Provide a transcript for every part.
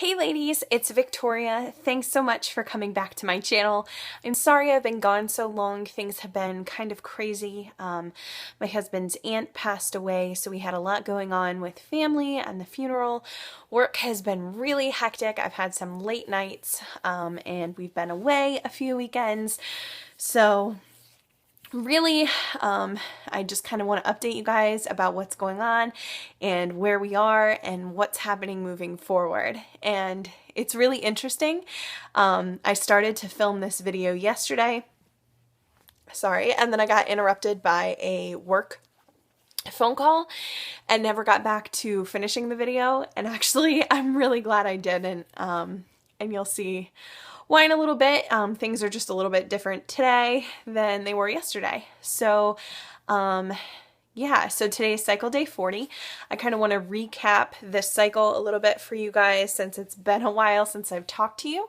Hey ladies, it's Victoria. Thanks so much for coming back to my channel. I'm sorry I've been gone so long. Things have been kind of crazy. My husband's aunt passed away, so we had a lot going on with family and the funeral. Work has been really hectic. I've had some late nights, and we've been away a few weekends. So really, I just kind of want to update you guys about what's going on and where we are and what's happening moving forward. And it's really interesting. I started to film this video yesterday, and then I got interrupted by a work phone call and never got back to finishing the video. And actually, I'm really glad I didn't, and you'll see why in a little bit. Things are just a little bit different today than they were yesterday. So yeah, so today is cycle day 40. I kind of want to recap this cycle a little bit for you guys since it's been a while since I've talked to you.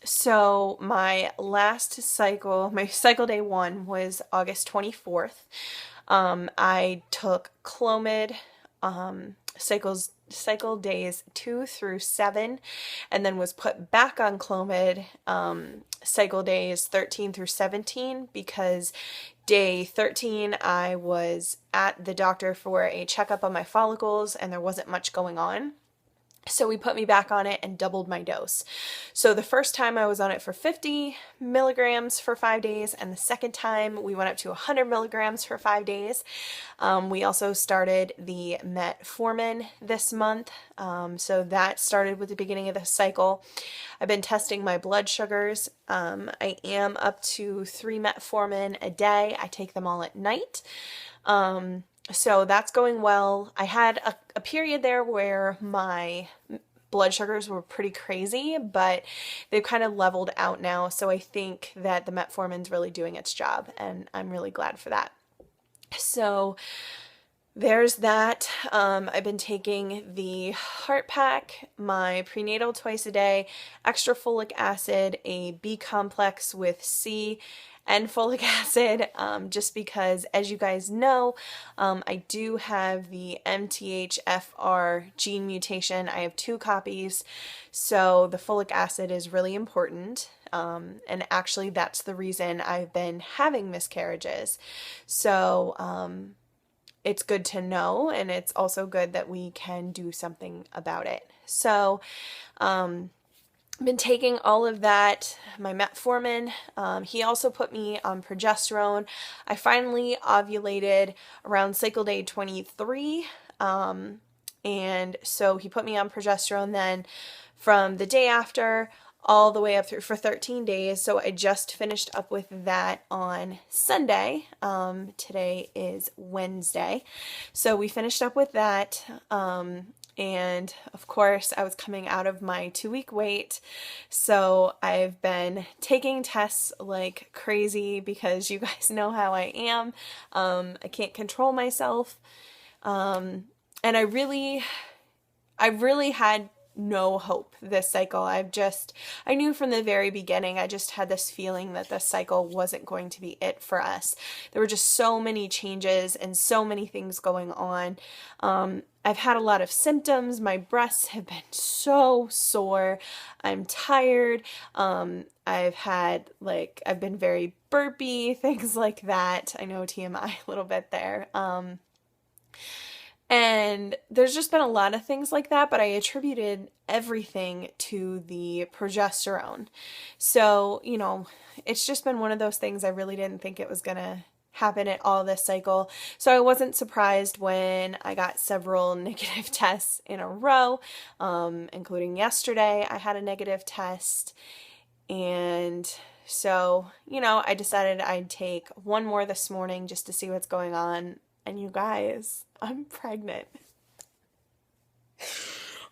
So my last cycle, my cycle day 1 was August 24th. I took Clomid, cycle days 2 through 7, and then was put back on Clomid cycle days 13 through 17 because day 13 I was at the doctor for a checkup on my follicles and there wasn't much going on. So we put me back on it and doubled my dose. So the first time I was on it for 50 milligrams for 5 days, and the second time we went up to 100 milligrams for 5 days. We also started the metformin this month. So that started with the beginning of the cycle. I've been testing my blood sugars. I am up to 3 metformin a day. I take them all at night. So that's going well. I had a period there where my blood sugars were pretty crazy, but they've kind of leveled out now. So I think that the metformin's really doing its job, and I'm really glad for that. So there's that. I've been taking the heart pack, my prenatal twice a day, extra folic acid, a B complex with C, and folic acid, just because, as you guys know, I do have the MTHFR gene mutation. I have 2 copies, so the folic acid is really important, and actually that's the reason I've been having miscarriages. So it's good to know, and it's also good that we can do something about it. So been taking all of that, my metformin. He also put me on progesterone. I finally ovulated around cycle day 23, and so he put me on progesterone then from the day after all the way up through for 13 days. So I just finished up with that on Sunday. Today is Wednesday. So we finished up with that. And of course, I was coming out of my 2-week wait, so I've been taking tests like crazy because you guys know how I am. I can't control myself, and I really had no hope this cycle. I knew from the very beginning, I just had this feeling that this cycle wasn't going to be it for us. There were just so many changes and so many things going on. I've had a lot of symptoms. My breasts have been so sore. I'm tired. I've been very burpy, things like that. I know TMI a little bit there. And there's just been a lot of things like that, but I attributed everything to the progesterone. So, you know, it's just been one of those things I really didn't think it was going to happen at all this cycle. So I wasn't surprised when I got several negative tests in a row, including yesterday. I had a negative test, and so, you know, I decided I'd take one more this morning just to see what's going on. And you guys, I'm pregnant.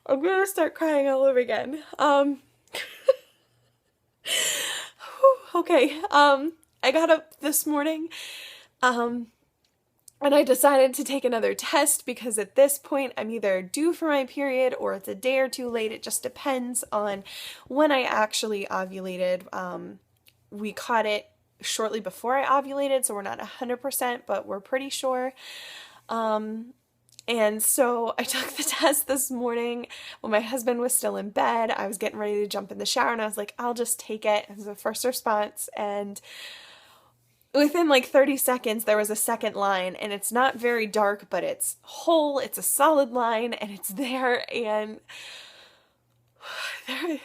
I'm gonna start crying all over again. Okay, I got up this morning, and I decided to take another test because at this point I'm either due for my period or it's a day or two late. It just depends on when I actually ovulated. We caught it shortly before I ovulated, so we're not 100%, but we're pretty sure. And so I took the test this morning when my husband was still in bed. I was getting ready to jump in the shower and I was like, I'll just take it as a first response. And within like 30 seconds, there was a second line, and it's not very dark, but it's whole, it's a solid line, and it's there. And there,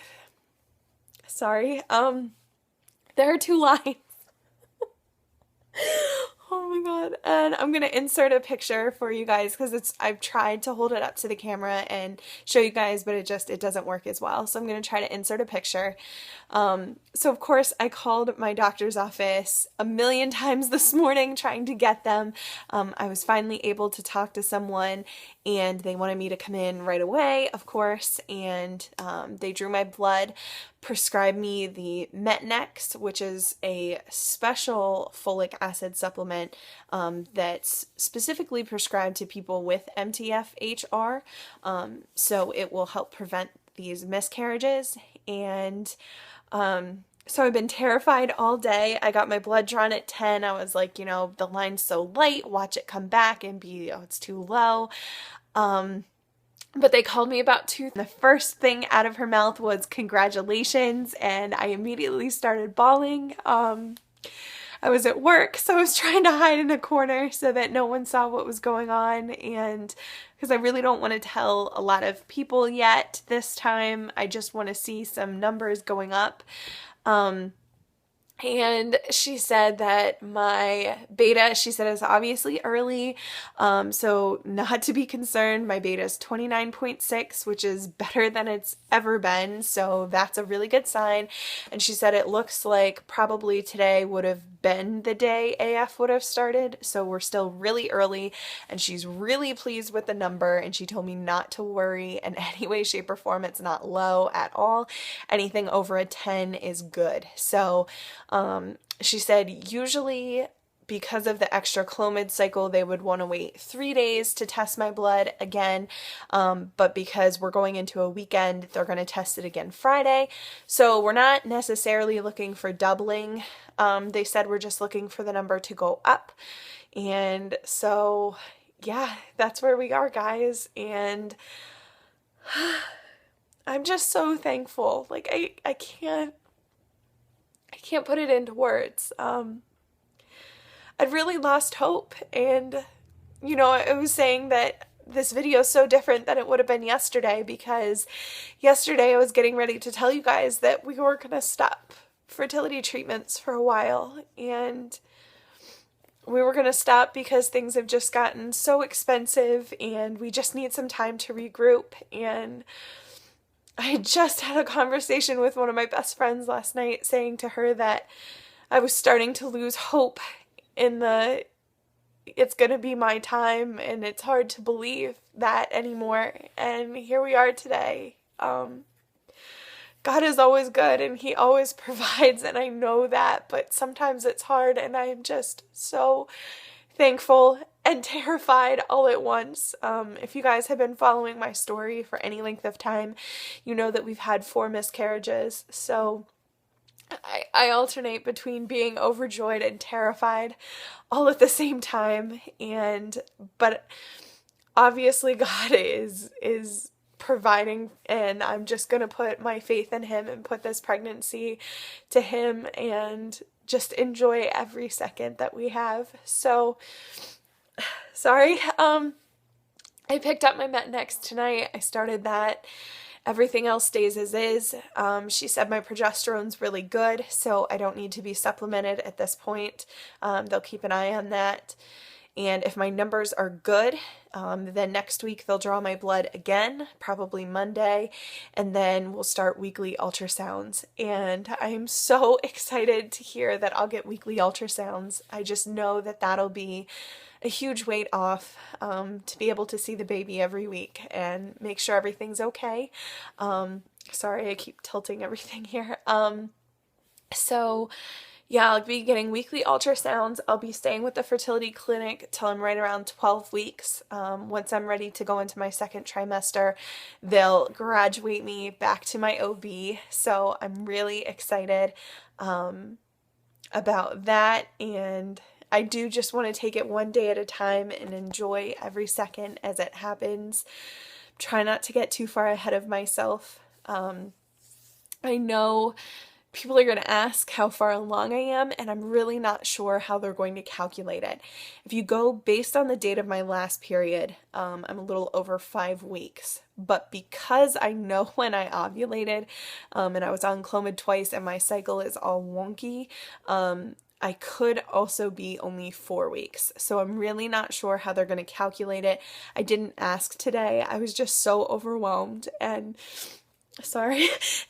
sorry, there are 2 lines. Oh my god. And I'm gonna insert a picture for you guys because I've tried to hold it up to the camera and show you guys, but it doesn't work as well. So I'm gonna try to insert a picture. So of course I called my doctor's office a million times this morning trying to get them. I was finally able to talk to someone, and they wanted me to come in right away, of course, and they drew my blood, prescribed me the Metnex, which is a special folic acid supplement that's specifically prescribed to people with MTF-HR. So it will help prevent these miscarriages. And so I've been terrified all day. I got my blood drawn at 10. I was like, the line's so light, watch it come back and be, oh, it's too low. But they called me about 2. The first thing out of her mouth was congratulations, and I immediately started bawling. I was at work, so I was trying to hide in a corner so that no one saw what was going on, and because I really don't want to tell a lot of people yet this time. I just want to see some numbers going up. And she said that my beta, she said, is obviously early, so not to be concerned. My beta is 29.6, which is better than it's ever been, so that's a really good sign. And she said it looks like probably today would have been the day AF would have started, so we're still really early, and she's really pleased with the number, and she told me not to worry in any way, shape, or form. It's not low at all. Anything over a 10 is good. So she said usually because of the extra Clomid cycle, they would want to wait 3 days to test my blood again. But because we're going into a weekend, they're going to test it again Friday. So we're not necessarily looking for doubling. They said we're just looking for the number to go up. And so, yeah, that's where we are, guys. And I'm just so thankful. Like, I can't put it into words. I'd really lost hope, and I was saying that this video is so different than it would have been yesterday, because yesterday I was getting ready to tell you guys that we were going to stop fertility treatments for a while, and we were going to stop because things have just gotten so expensive and we just need some time to regroup. And I just had a conversation with one of my best friends last night saying to her that I was starting to lose hope in it's going to be my time, and it's hard to believe that anymore. And here we are today. God is always good and He always provides, and I know that, but sometimes it's hard, and I am just so thankful and terrified all at once. If you guys have been following my story for any length of time, you know that we've had 4 miscarriages, so I alternate between being overjoyed and terrified all at the same time. But obviously God is providing, and I'm just gonna put my faith in Him and put this pregnancy to Him and just enjoy every second that we have. So sorry. I picked up my Metnex tonight. I started that. Everything else stays as is. She said my progesterone's really good, so I don't need to be supplemented at this point. They'll keep an eye on that. And if my numbers are good, then next week they'll draw my blood again, probably Monday, and then we'll start weekly ultrasounds. And I am so excited to hear that I'll get weekly ultrasounds. I just know that that'll be a huge weight off, to be able to see the baby every week and make sure everything's okay. Sorry, I keep tilting everything here. So yeah, I'll be getting weekly ultrasounds. I'll be staying with the fertility clinic till I'm right around 12 weeks. Once I'm ready to go into my second trimester, they'll graduate me back to my OB. So I'm really excited about that, and I do just want to take it one day at a time and enjoy every second as it happens. Try not to get too far ahead of myself. I know people are going to ask how far along I am, and I'm really not sure how they're going to calculate it. If you go based on the date of my last period, I'm a little over 5 weeks. But because I know when I ovulated, and I was on Clomid twice and my cycle is all wonky, I could also be only 4 weeks. So I'm really not sure how they're going to calculate it. I didn't ask today. I was just so overwhelmed and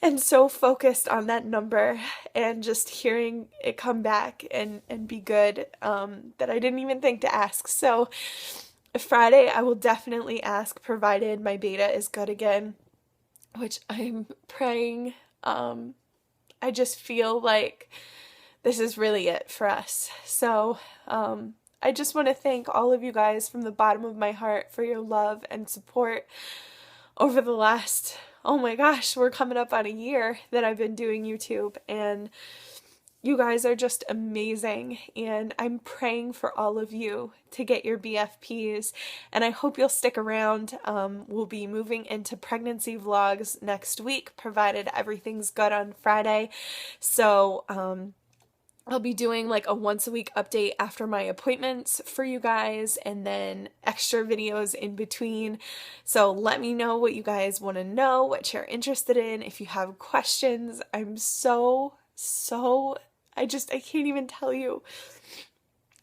and so focused on that number and just hearing it come back and be good, that I didn't even think to ask. So Friday I will definitely ask, provided my beta is good again, which I'm praying. I just feel like this is really it for us. So I just want to thank all of you guys from the bottom of my heart for your love and support over the last, oh my gosh, we're coming up on a year that I've been doing YouTube, and you guys are just amazing, and I'm praying for all of you to get your BFPs, and I hope you'll stick around. We'll be moving into pregnancy vlogs next week, provided everything's good on Friday. So I'll be doing like a once a week update after my appointments for you guys, and then extra videos in between. So let me know what you guys want to know, what you're interested in. If you have questions, I'm I can't even tell you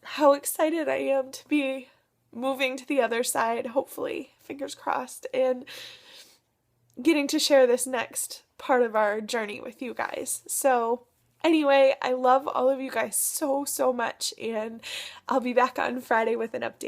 how excited I am to be moving to the other side, hopefully, fingers crossed, and getting to share this next part of our journey with you guys. So anyway, I love all of you guys so much, and I'll be back on Friday with an update.